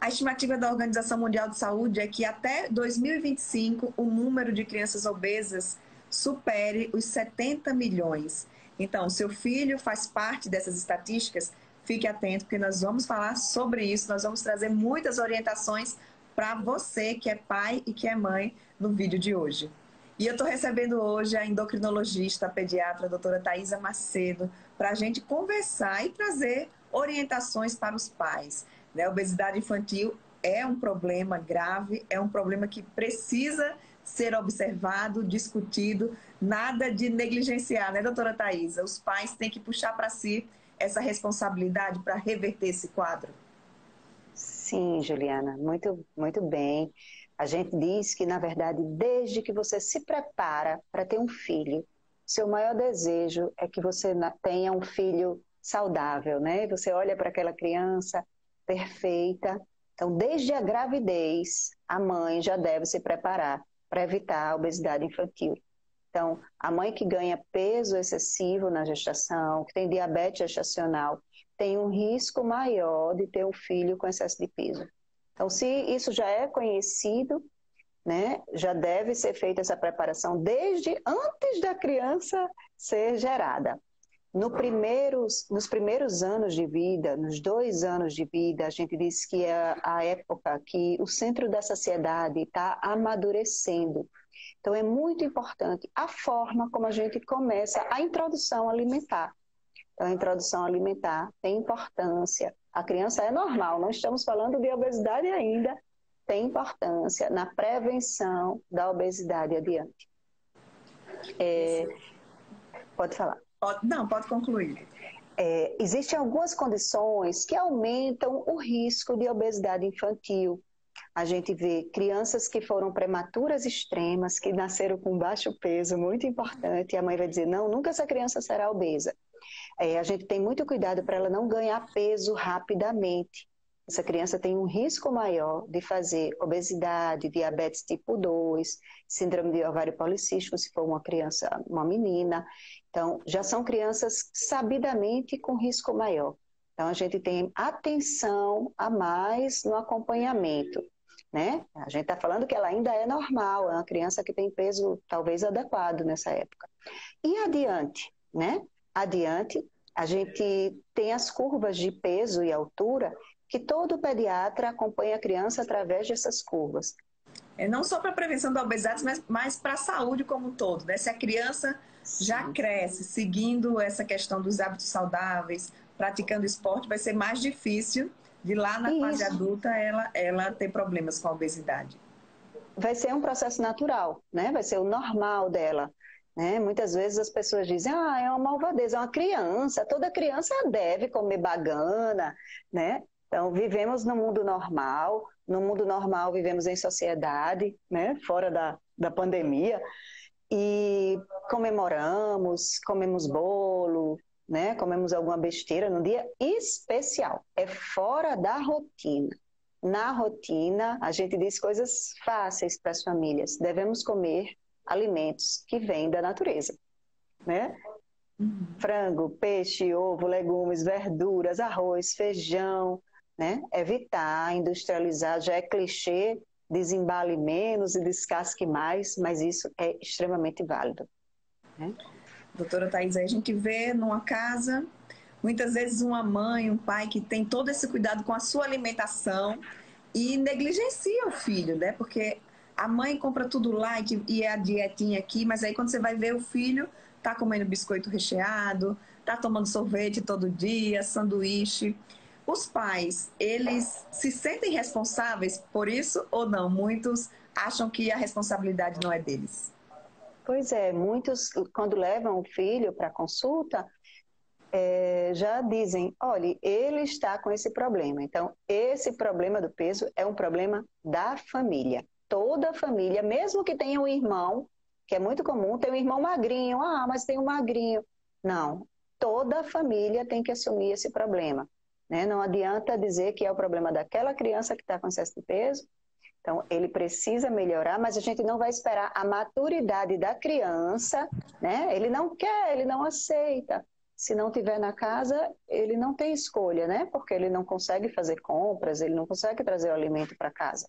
A estimativa da Organização Mundial de Saúde é que até 2025 o número de crianças obesas supere os 70 milhões. Então, seu filho faz parte dessas estatísticas, fique atento, porque nós vamos falar sobre isso, nós vamos trazer muitas orientações para você que é pai e que é mãe no vídeo de hoje. E eu estou recebendo hoje a endocrinologista, a pediatra, a doutora Thaisa Macedo, para a gente conversar e trazer orientações para os pais. A obesidade infantil é um problema grave, é um problema que precisa ser observado, discutido, nada de negligenciar, né, doutora Thaisa? Os pais têm que puxar para si essa responsabilidade para reverter esse quadro. Sim, Juliana, muito bem. A gente diz que, na verdade, desde que você se prepara para ter um filho, seu maior desejo é que você tenha um filho saudável, né? Você olha para aquela criança perfeita. Então, desde a gravidez, a mãe já deve se preparar para evitar a obesidade infantil. Então, a mãe que ganha peso excessivo na gestação, que tem diabetes gestacional, tem um risco maior de ter um filho com excesso de peso. Então, se isso já é conhecido, né, já deve ser feita essa preparação desde antes da criança ser gerada. Nos primeiros anos de vida, nos 2 anos de vida, a gente diz que é a época que o centro da saciedade está amadurecendo. Então, é muito importante a forma como a gente começa a introdução alimentar. Então, a introdução alimentar tem importância. A criança é normal, não estamos falando de obesidade ainda, tem importância na prevenção da obesidade adiante. Pode falar. Pode concluir. Existem algumas condições que aumentam o risco de obesidade infantil. A gente vê crianças que foram prematuras extremas, que nasceram com baixo peso, muito importante, e a mãe vai dizer, não, nunca essa criança será obesa. A gente tem muito cuidado para ela não ganhar peso rapidamente. Essa criança tem um risco maior de fazer obesidade, diabetes tipo 2, síndrome de ovário policístico, se for uma criança, uma menina. Então, já são crianças sabidamente com risco maior. Então, a gente tem atenção a mais no acompanhamento, né? A gente está falando que ela ainda é normal, é uma criança que tem peso talvez adequado nessa época. E adiante, né? Adiante, a gente tem as curvas de peso e altura que todo pediatra acompanha a criança através dessas curvas. Não só para a prevenção da obesidade, mas para a saúde como um todo, né? Se a criança já cresce seguindo essa questão dos hábitos saudáveis, praticando esporte, vai ser mais difícil de lá na fase adulta ela ter problemas com a obesidade. Vai ser um processo natural, né? Vai ser o normal dela. Né? Muitas vezes as pessoas dizem, é uma malvadeza, é uma criança, toda criança deve comer bagana, né? Então, vivemos no mundo normal vivemos em sociedade, né? Fora da pandemia, e comemos bolo, né? Comemos alguma besteira num dia especial, é fora da rotina. Na rotina, a gente diz coisas fáceis para as famílias, devemos comer alimentos que vêm da natureza, né? Frango, peixe, ovo, legumes, verduras, arroz, feijão, né? Evitar industrializar, já é clichê, desembale menos e descasque mais, mas isso é extremamente válido, né? Doutora Thaisa, a gente vê numa casa, muitas vezes uma mãe, um pai que tem todo esse cuidado com a sua alimentação e negligencia o filho, né? Porque a mãe compra tudo light e é a dietinha aqui, mas aí quando você vai ver o filho, tá comendo biscoito recheado, tá tomando sorvete todo dia, sanduíche. Os pais, eles se sentem responsáveis por isso ou não? Muitos acham que a responsabilidade não é deles. Pois é, muitos quando levam o filho para consulta, já dizem, olha, ele está com esse problema. Então, esse problema do peso é um problema da família. Toda a família, mesmo que tenha um irmão, que é muito comum, tem um irmão magrinho, mas tem um magrinho. Não, toda a família tem que assumir esse problema, né? Não adianta dizer que é o problema daquela criança que está com excesso de peso. Então, ele precisa melhorar, mas a gente não vai esperar a maturidade da criança, né? Ele não quer, ele não aceita. se não tiver na casa, ele não tem escolha, né? Porque ele não consegue fazer compras, ele não consegue trazer o alimento para casa.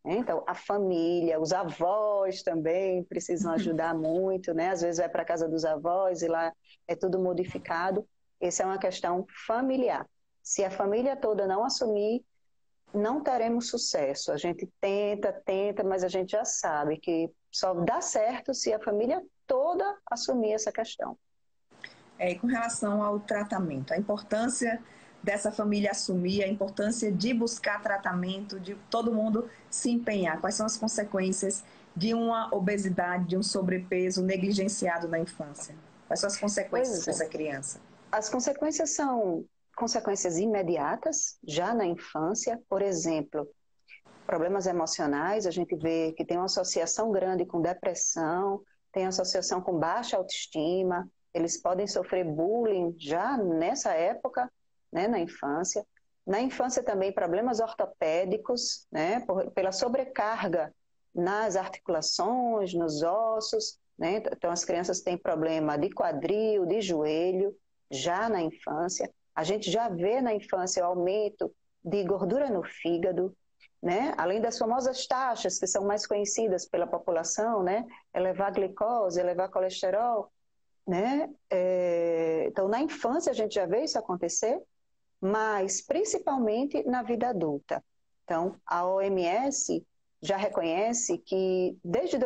Então, a família, os avós também precisam ajudar muito, né? Às vezes vai para a casa dos avós e lá é tudo modificado. Essa é uma questão familiar. Se a família toda não assumir, não teremos sucesso. A gente tenta, mas a gente já sabe que só dá certo se a família toda assumir essa questão. E com relação ao tratamento, a importância dessa família assumir, a importância de buscar tratamento, de todo mundo se empenhar. Quais são as consequências de uma obesidade, de um sobrepeso negligenciado na infância? Quais são as consequências dessa criança? As consequências são consequências imediatas, já na infância. Por exemplo, problemas emocionais, a gente vê que tem uma associação grande com depressão, tem associação com baixa autoestima, eles podem sofrer bullying já nessa época, né, na infância. Na infância também problemas ortopédicos, né, pela sobrecarga nas articulações, nos ossos, né? Então as crianças têm problema de quadril, de joelho, já na infância. A gente já vê na infância o aumento de gordura no fígado, né? Além das famosas taxas que são mais conhecidas pela população, né? Elevar glicose, elevar colesterol, né? Então, na infância a gente já vê isso acontecer, mas principalmente na vida adulta. Então, a OMS já reconhece que desde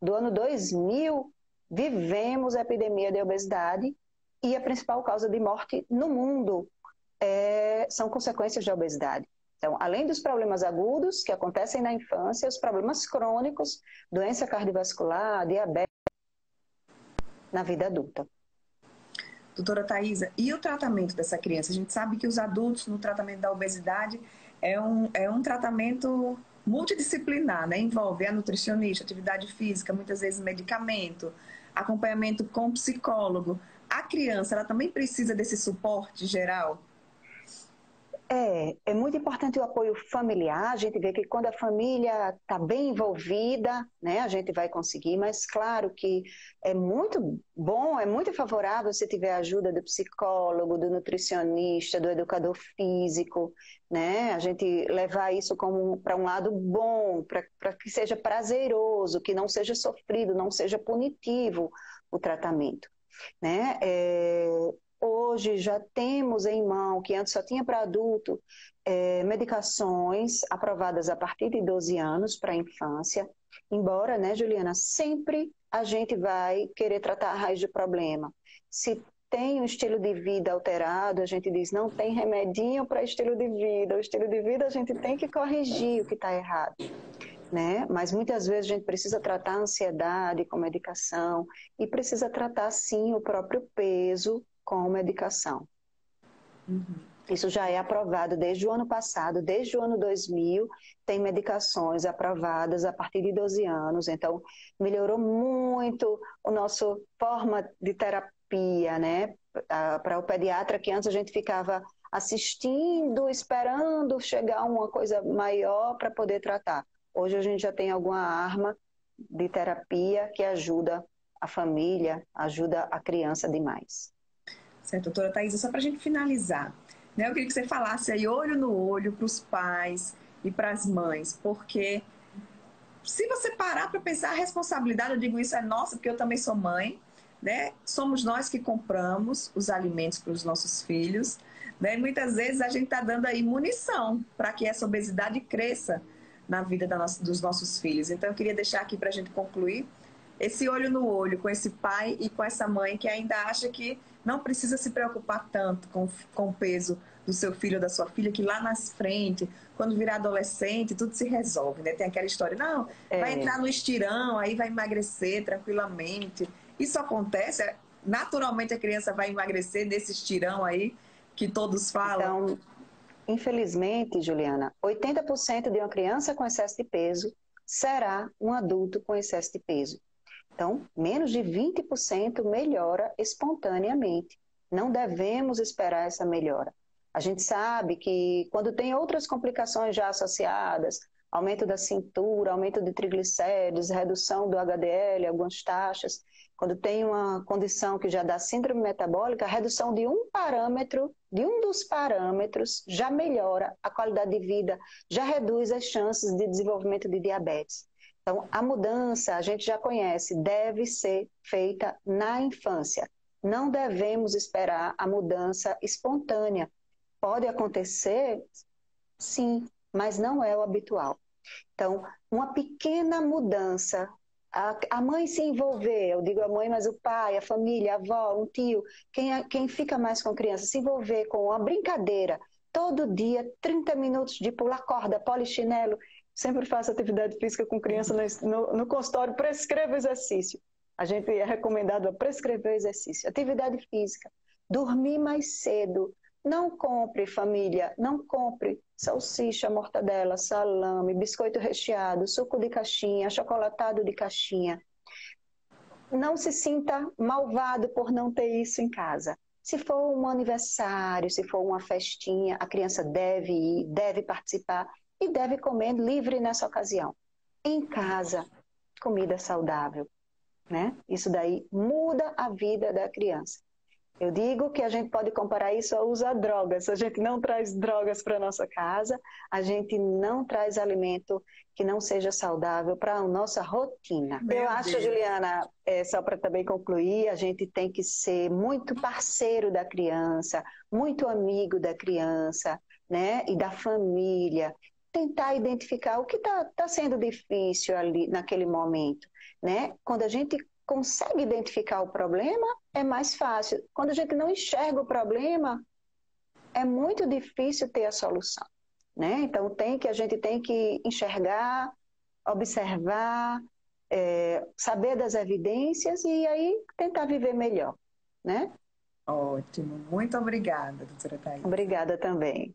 do ano 2000 vivemos a epidemia de obesidade e a principal causa de morte no mundo são consequências da obesidade. Então, além dos problemas agudos que acontecem na infância, os problemas crônicos, doença cardiovascular, diabetes, na vida adulta. Doutora Thaisa, e o tratamento dessa criança? A gente sabe que os adultos no tratamento da obesidade é um tratamento multidisciplinar, né? Envolve a nutricionista, atividade física, muitas vezes medicamento, acompanhamento com psicólogo. A criança, ela também precisa desse suporte geral? É muito importante o apoio familiar. A gente vê que quando a família está bem envolvida, né, a gente vai conseguir, mas claro que é muito bom, é muito favorável se tiver a ajuda do psicólogo, do nutricionista, do educador físico, né, a gente levar isso para um lado bom, para que seja prazeroso, que não seja sofrido, não seja punitivo o tratamento, né? Hoje já temos em mão, que antes só tinha para adulto, medicações aprovadas a partir de 12 anos para a infância. Embora, né, Juliana, sempre a gente vai querer tratar a raiz do problema. Se tem um estilo de vida alterado, a gente diz, não tem remedinho para estilo de vida. O estilo de vida a gente tem que corrigir o que está errado, né? Mas muitas vezes a gente precisa tratar a ansiedade com medicação e precisa tratar, sim, o próprio peso com medicação. Isso já é aprovado desde o ano passado, desde o ano 2000, tem medicações aprovadas a partir de 12 anos, então melhorou muito a nossa forma de terapia, né? Para o pediatra, que antes a gente ficava assistindo, esperando chegar uma coisa maior para poder tratar. Hoje a gente já tem alguma arma de terapia que ajuda a família, ajuda a criança demais. Certo, doutora Thaisa, só para a gente finalizar, né, eu queria que você falasse aí olho no olho para os pais e para as mães, porque se você parar para pensar, a responsabilidade, eu digo isso, é nossa, porque eu também sou mãe, né? Somos nós que compramos os alimentos para os nossos filhos, né? E muitas vezes a gente está dando aí munição para que essa obesidade cresça na vida dos nossos filhos. Então eu queria deixar aqui para a gente concluir esse olho no olho com esse pai e com essa mãe que ainda acha que não precisa se preocupar tanto com o peso do seu filho ou da sua filha, que lá na frente, quando virar adolescente, tudo se resolve, né? Tem aquela história, não, vai entrar no estirão, aí vai emagrecer tranquilamente. Isso acontece, naturalmente a criança vai emagrecer nesse estirão aí que todos falam. Então, infelizmente, Juliana, 80% de uma criança com excesso de peso será um adulto com excesso de peso. Então, menos de 20% melhora espontaneamente. Não devemos esperar essa melhora. A gente sabe que quando tem outras complicações já associadas, aumento da cintura, aumento de triglicéridos, redução do HDL, algumas taxas. Quando tem uma condição que já dá síndrome metabólica, a redução de um parâmetro, de um dos parâmetros, já melhora a qualidade de vida, já reduz as chances de desenvolvimento de diabetes. Então, a mudança, a gente já conhece, deve ser feita na infância. Não devemos esperar a mudança espontânea. Pode acontecer, sim, mas não é o habitual. Então, uma pequena mudança, a mãe se envolver, eu digo a mãe, mas o pai, a família, a avó, um tio, quem fica mais com a criança, se envolver com uma brincadeira, todo dia, 30 minutos de pular corda, polichinelo. Sempre faço atividade física com criança no consultório, prescrevo exercício. A gente é recomendado a prescrever exercício. Atividade física, dormir mais cedo. Não compre, família, não compre salsicha, mortadela, salame, biscoito recheado, suco de caixinha, achocolatado de caixinha. Não se sinta malvado por não ter isso em casa. Se for um aniversário, se for uma festinha, a criança deve ir, deve participar e deve comer livre nessa ocasião. Em casa, comida saudável, né? Isso daí muda a vida da criança. Eu digo que a gente pode comparar isso ao uso de drogas. A gente não traz drogas para a nossa casa, a gente não traz alimento que não seja saudável para a nossa rotina. Eu acho, Juliana, só para também concluir, a gente tem que ser muito parceiro da criança, muito amigo da criança, né? E da família. Tentar identificar o que está sendo difícil ali naquele momento, né? Quando a gente consegue identificar o problema, é mais fácil. Quando a gente não enxerga o problema, é muito difícil ter a solução, né? Então, a gente tem que enxergar, observar, saber das evidências e aí tentar viver melhor, né? Ótimo. Muito obrigada, doutora Thaís. Obrigada também.